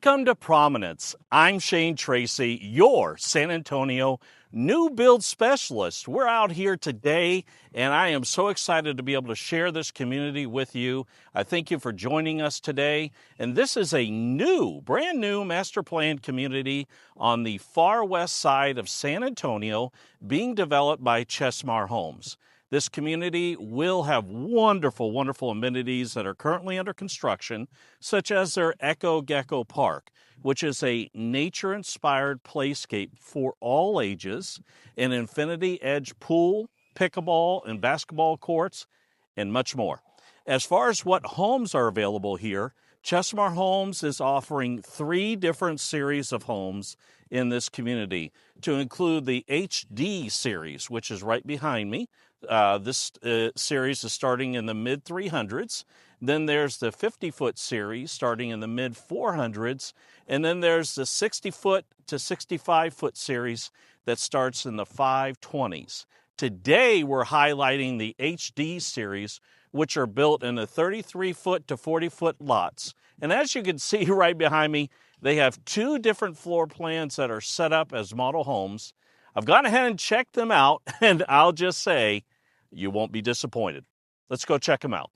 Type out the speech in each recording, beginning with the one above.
Welcome to Prominence. I'm Shane Tracy, your San Antonio new build specialist. We're out here today, and I am so excited to be able to share this community with you. I thank you for joining us today. And this is a brand new master plan community on the far west side of San Antonio being developed by Chesmar Homes. This community will have wonderful, wonderful amenities that are currently under construction, such as their Echo Gecko Park, which is a nature-inspired playscape for all ages, an infinity edge pool, pickleball and basketball courts, and much more. As far as what homes are available here, Chesmar Homes is offering 3 different series of homes in this community, to include the HD series, which is right behind me. This series is starting in the mid-300s. Then there's the 50-foot series starting in the mid-400s. And then there's the 60-foot to 65-foot series that starts in the 520s. Today, we're highlighting the HD series, which are built in the 33-foot to 40-foot lots. And as you can see right behind me, they have 2 different floor plans that are set up as model homes. I've gone ahead and checked them out, and I'll just say, you won't be disappointed. Let's go check them out.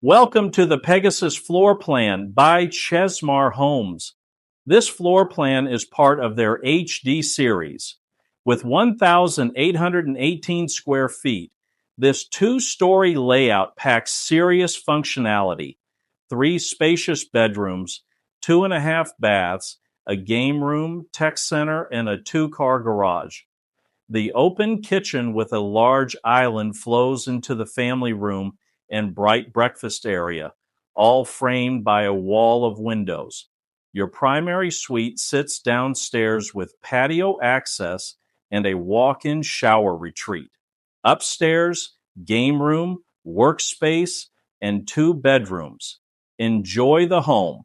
Welcome to the Pegasus Floor Plan by Chesmar Homes. This floor plan is part of their HD series. With 1,818 square feet, this 2-story layout packs serious functionality. 3 spacious bedrooms, 2.5 baths, a game room, tech center, and a 2-car garage. The open kitchen with a large island flows into the family room and bright breakfast area, all framed by a wall of windows. Your primary suite sits downstairs with patio access and a walk-in shower retreat. Upstairs, game room, workspace, and 2 bedrooms. Enjoy the home.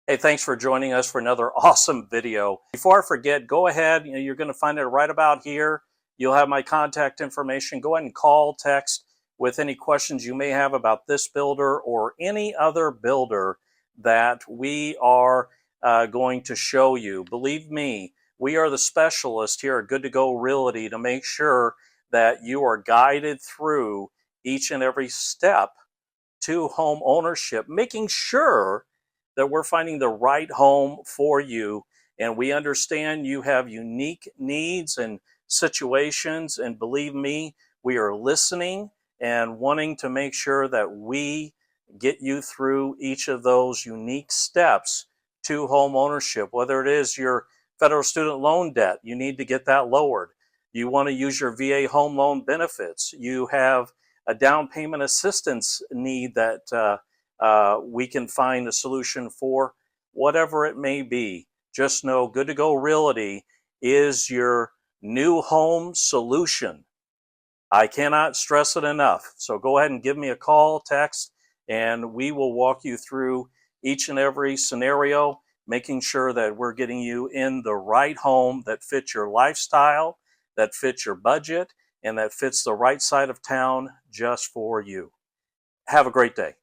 Hey, thanks for joining us for another awesome video. Before I forget, go ahead, you're going to find it right about here. You'll have my contact information. Go ahead and call, text with any questions you may have about this builder or any other builder that we are going to show you. Believe me, we are the specialists here at Good to Go Realty to make sure that you are guided through each and every step to home ownership, making sure that we're finding the right home for you. And we understand you have unique needs and situations. And believe me, we are listening and wanting to make sure that we get you through each of those unique steps to home ownership. Whether it is your federal student loan debt, you need to get that lowered. You want to use your VA home loan benefits. You have a down payment assistance need that we can find a solution for. Whatever it may be, just know Good to Go Realty is your new home solution. I cannot stress it enough. So go ahead and give me a call, text, and we will walk you through each and every scenario, making sure that we're getting you in the right home that fits your lifestyle, that fits your budget, and that fits the right side of town just for you. Have a great day.